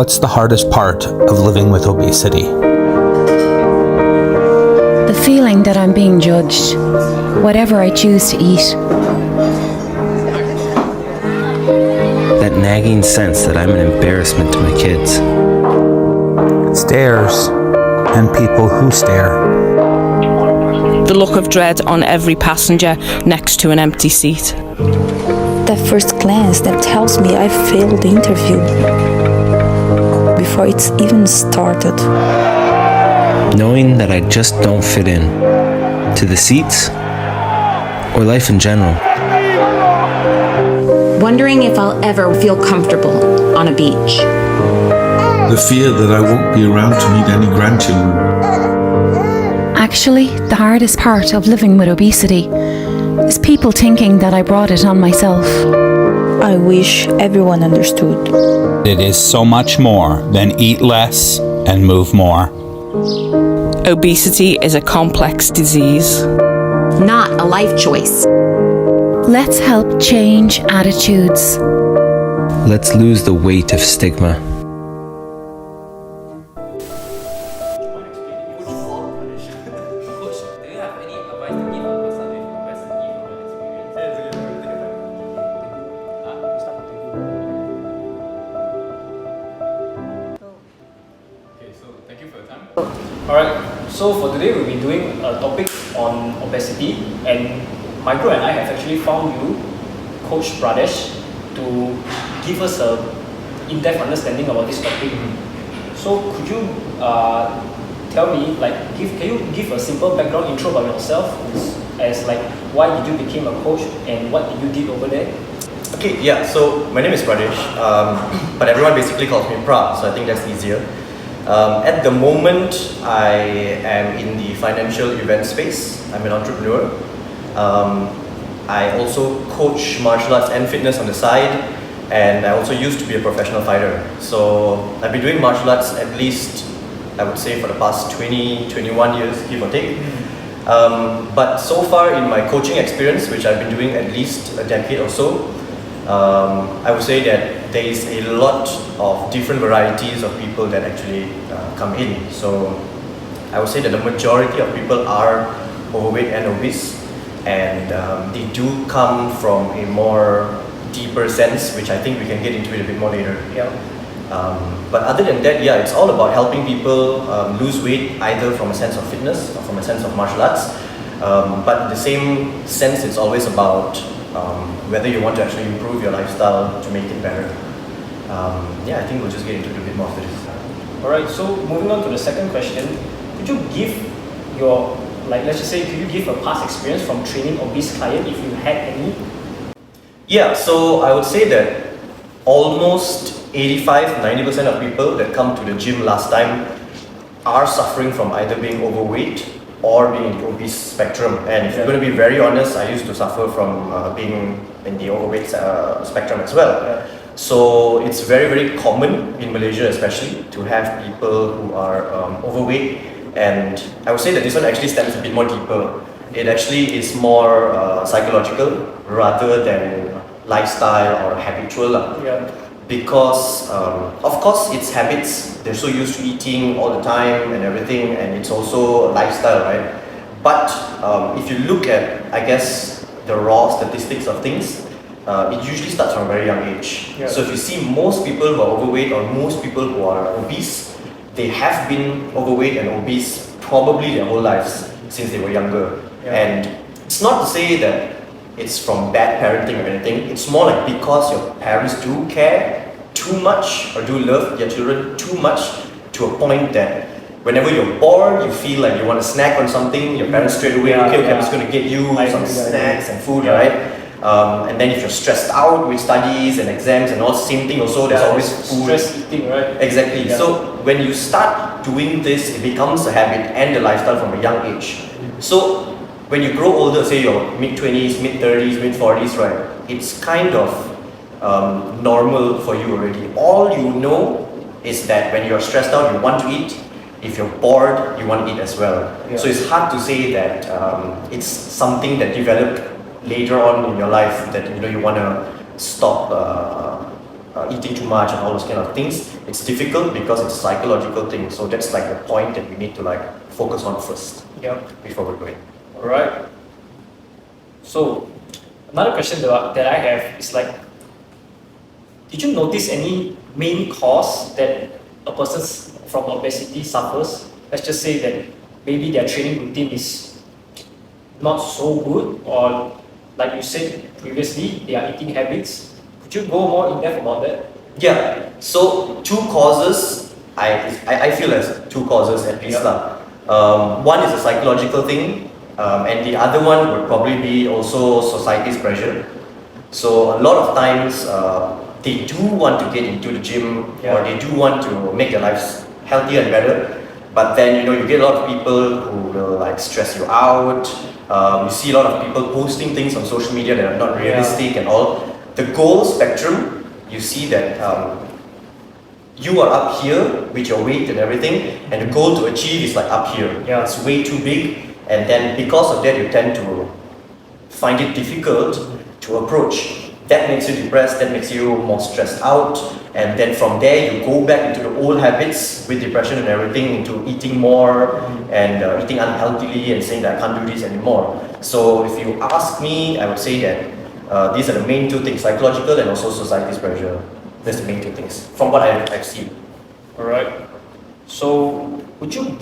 What's the hardest part of living with obesity? The feeling that I'm being judged, whatever I choose to eat. That nagging sense that I'm an embarrassment to my kids. Stares and people who stare. The look of dread on every passenger next to an empty seat. That first glance that tells me I failed the interview before it's even started. Knowing that I just don't fit in to the seats or life in general. Wondering if I'll ever feel comfortable on a beach. The fear that I won't be around to meet any grandchildren. Actually, the hardest part of living with obesity is people thinking that I brought it on myself. I wish everyone understood. It is so much more than eat less and move more. Obesity is a complex disease. Not a life choice. Let's help change attitudes. Let's lose the weight of stigma. Thank you for your time. Alright, so for today we'll be doing a topic on obesity, and Micro and I have actually found you, Coach Pradesh, to give us a in-depth understanding about this topic. So could you tell me, can you give a simple background intro about yourself, as why did you become a coach and what did you do over there? Okay, yeah, so my name is Pradesh, but everyone basically calls me Pra, so I think that's easier. At the moment, I am in the financial event space. I'm an entrepreneur. I also coach martial arts and fitness on the side, and I also used to be a professional fighter. So I've been doing martial arts at least, I would say, for the past 20, 21 years, give or take. But so far in my coaching experience, which I've been doing at least a decade or so, I would say that there is a lot of different varieties of people that actually come in. So I would say that the majority of people are overweight and obese, and they do come from a more deeper sense, which I think we can get into it a bit more later. Yeah. But other than that, yeah, it's all about helping people lose weight, either from a sense of fitness or from a sense of martial arts. But in the same sense, it's always about whether you want to actually improve your lifestyle to make it better. Yeah, I think we'll just get into it a bit more after this. Alright, so moving on to the second question, could you give your, let's just say, could you give a past experience from training obese client if you had any? Yeah, so I would say that almost 85-90% of people that come to the gym last time are suffering from either being overweight or being in the obese spectrum. And if you're going to be very honest, I used to suffer from being in the overweight spectrum as well. Yeah. So it's very, very common in Malaysia especially to have people who are overweight, and I would say that this one actually stems a bit more deeper. It actually is more psychological rather than lifestyle or habitual. Yeah. Because of course it's habits, they're so used to eating all the time and everything, and it's also a lifestyle, right? But if you look at, I guess, the raw statistics of things, it usually starts from a very young age. Yeah. So if you see most people who are overweight or most people who are obese, they have been overweight and obese probably their whole lives since they were younger. Yeah. And it's not to say that it's from bad parenting or anything. It's more like because your parents do care too much or do love their children too much to a point that whenever you're bored, you feel like you want to snack on something, your parents straight away, okay, I'm just going to get you some snacks and food, right? And then if you're stressed out with studies and exams and all, same thing also, there's always food. Stress eating, right? Exactly. Yeah. So when you start doing this, it becomes a habit and a lifestyle from a young age. So when you grow older, say your mid-20s, mid-30s, mid-40s, right, it's kind of normal for you already. All you know is that when you're stressed out, you want to eat. If you're bored, you want to eat as well. Yeah. So it's hard to say that it's something that developed later on in your life that you want to stop eating too much and all those kind of things, it's difficult because it's a psychological thing. So that's like the point that we need to like focus on first. Yeah. Before we're going. All right. So another question that I have is like, did you notice any main cause that a person from obesity suffers? Let's just say that maybe their training routine is not so good, or like you said previously, their eating habits. Could you go more in depth about that? Yeah. So two causes, I feel as two causes at least lah. One is a psychological thing, and the other one would probably be also society's pressure. So a lot of times they do want to get into the gym, or they do want to make their lives healthier and better. But then you get a lot of people who will like stress you out. You see a lot of people posting things on social media that are not realistic and all. The goal spectrum, you see that you are up here with your weight and everything, and the goal to achieve is like up here. It's way too big, and then because of that you tend to find it difficult to approach. That makes you depressed, that makes you more stressed out, and then from there you go back into the old habits with depression and everything, into eating more and eating unhealthily and saying that I can't do this anymore. So if you ask me, I would say that these are the main two things, psychological and also society's pressure. That's the main two things from what I've seen. Alright. So would you,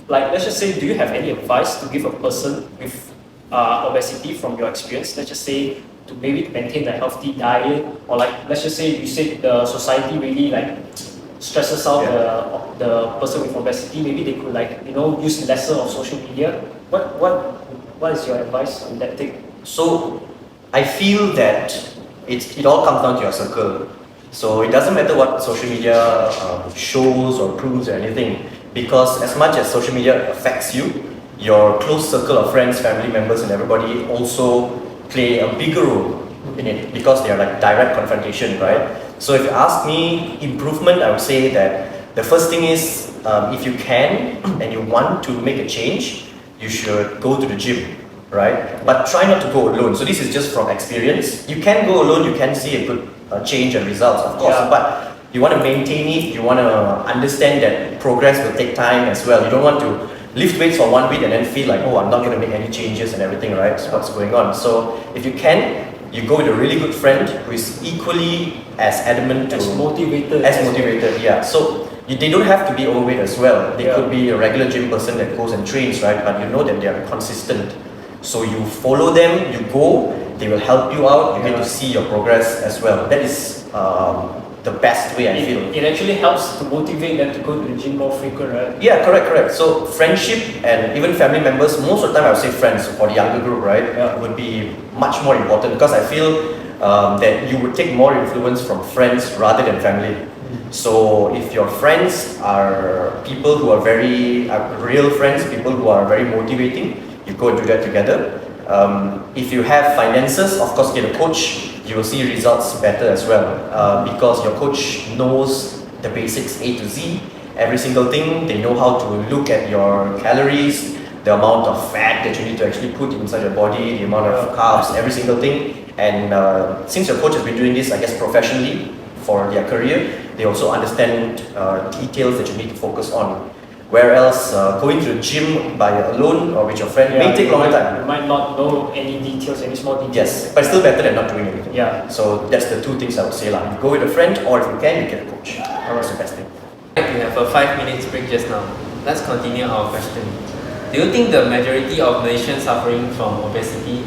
like, let's just say, do you have any advice to give a person with obesity from your experience? Let's just say to maybe maintain a healthy diet, or like, let's just say you said the society really like stresses out the person with obesity. Maybe they could like use lesser of social media. What is your advice on that thing? So I feel that it all comes down to your circle. So it doesn't matter what social media shows or proves or anything, because as much as social media affects you, your close circle of friends, family members and everybody also play a bigger role in it, because they are like direct confrontation, right? So if you ask me improvement, I would say that the first thing is if you can and you want to make a change, you should go to the gym, right? But try not to go alone. So this is just from experience. You can go alone, you can see a good change and results, of course, but you want to maintain it, you want to understand that progress will take time as well. You don't want to lift weights for 1 week and then feel like, oh, I'm not going to make any changes and everything, right? So what's going on? So if you can, you go with a really good friend who is equally as adamant, as motivated, yeah. So they don't have to be overweight as well. They could be a regular gym person that goes and trains, right? But you know that they are consistent. So you follow them, you go, they will help you out, you get to see your progress as well. That is the best way, I feel. It actually helps to motivate them to go to the gym more frequent, right? Yeah, correct. So friendship and even family members, most of the time I would say friends for the younger group, right, would be much more important, because I feel that you would take more influence from friends rather than family. So if your friends are people who are real friends, people who are very motivating, you go and do that together. If you have finances, of course get a coach. You will see results better as well, because your coach knows the basics A to Z, every single thing. They know how to look at your calories, the amount of fat that you need to actually put inside your body, the amount of carbs, every single thing. And since your coach has been doing this, I guess, professionally for their career, they also understand details that you need to focus on. Whereas going to the gym by alone or with your friend may take longer time. You might not know any details, any small details. Yes, but it's still better than not doing anything. Yeah. So that's the two things I would say. You go with a friend, or if you can, you get a coach. That's the best thing. We have a 5 minutes break just now. Let's continue our question. Do you think the majority of Malaysians suffering from obesity?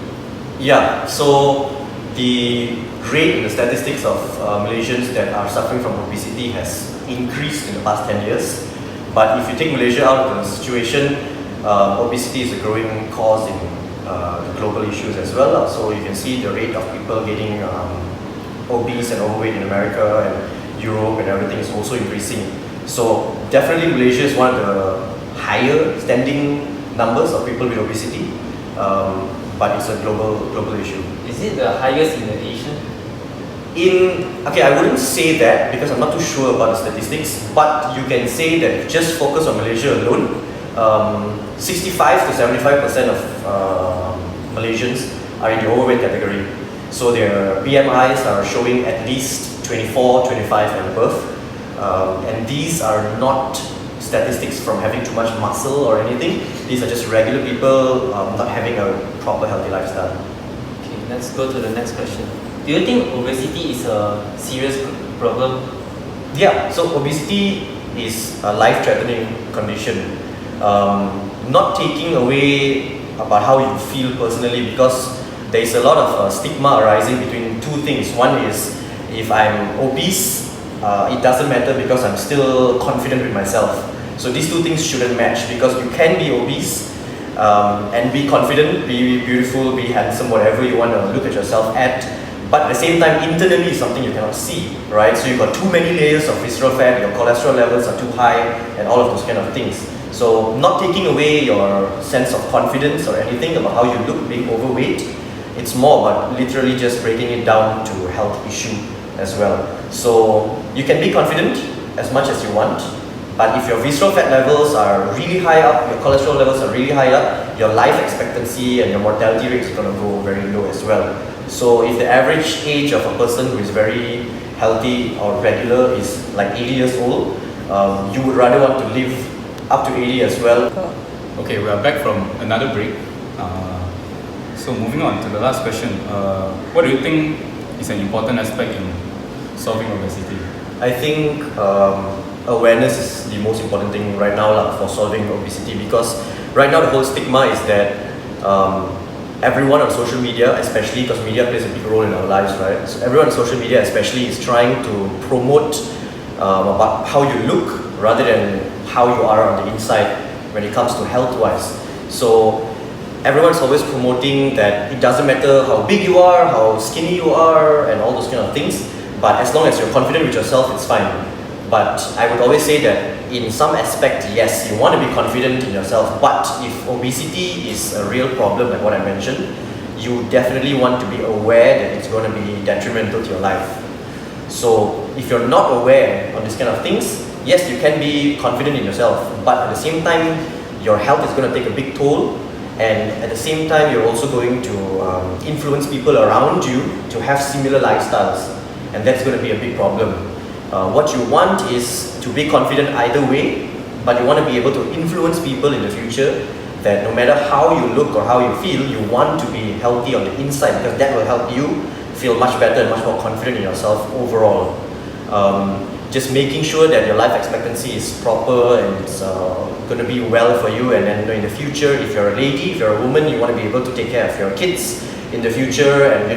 Yeah, so the rate and the statistics of Malaysians that are suffering from obesity has increased in the past 10 years. But if you take Malaysia out of the situation, obesity is a growing cause in the global issues as well. So you can see the rate of people getting obese and overweight in America and Europe and everything is also increasing. So definitely Malaysia is one of the higher standing numbers of people with obesity, but it's a global issue. Is it the highest in the Asia? I wouldn't say that because I'm not too sure about the statistics, but you can say that just focus on Malaysia alone, 65 to 75% of Malaysians are in the overweight category. So their BMIs are showing at least 24, 25 and above. And these are not statistics from having too much muscle or anything. These are just regular people not having a proper healthy lifestyle. Okay, let's go to the next question. Do you think obesity is a serious problem? Yeah, so obesity is a life-threatening condition. Not taking away about how you feel personally, because there is a lot of stigma arising between two things. One is, if I'm obese, it doesn't matter because I'm still confident with myself. So these two things shouldn't match, because you can be obese and be confident, be beautiful, be handsome, whatever you want to look at yourself at. But at the same time, internally is something you cannot see, right? So you've got too many layers of visceral fat, your cholesterol levels are too high, and all of those kind of things. So not taking away your sense of confidence or anything about how you look being overweight, it's more about literally just breaking it down to a health issue as well. So you can be confident as much as you want, but if your visceral fat levels are really high up, your cholesterol levels are really high up, your life expectancy and your mortality rate is going to go very low as well. So if the average age of a person who is very healthy or regular is like 80 years old, you would rather want to live up to 80 as well. Okay, we are back from another break. So moving on to the last question, what do you think is an important aspect in solving obesity? I think awareness is the most important thing right now for solving obesity, because right now the whole stigma is that everyone on social media, especially because media plays a big role in our lives, right? So everyone on social media especially is trying to promote about how you look rather than how you are on the inside when it comes to health-wise. So everyone's always promoting that it doesn't matter how big you are, how skinny you are, and all those kind of things, but as long as you're confident with yourself, it's fine. But I would always say that in some aspect, yes, you want to be confident in yourself, but if obesity is a real problem, like what I mentioned, you definitely want to be aware that it's going to be detrimental to your life. So if you're not aware of these kind of things, yes, you can be confident in yourself, but at the same time, your health is going to take a big toll, and at the same time, you're also going to influence people around you to have similar lifestyles, and that's going to be a big problem. What you want is to be confident either way, but you want to be able to influence people in the future that no matter how you look or how you feel, you want to be healthy on the inside, because that will help you feel much better and much more confident in yourself overall. Just making sure that your life expectancy is proper and it's going to be well for you, and then in the future, if you're a lady, if you're a woman, you want to be able to take care of your kids in the future and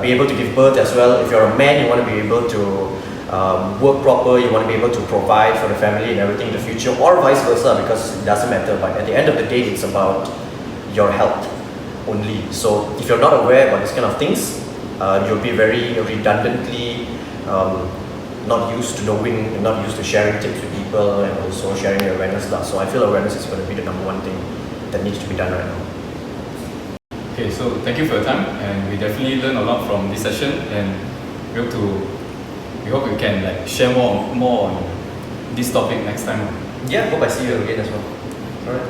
be able to give birth as well. If you're a man, you want to be able to work proper, you want to be able to provide for the family and everything in the future, or vice versa, because it doesn't matter, but at the end of the day, it's about your health only. So if you're not aware about these kind of things, you'll be very redundantly not used to knowing and not used to sharing tips with people and also sharing your awareness stuff. So I feel awareness is going to be the number one thing that needs to be done right now. Okay, so thank you for your time, and we definitely learned a lot from this session, and we hope we can share more on this topic next time. Yeah, hope I see you again as well. Alright.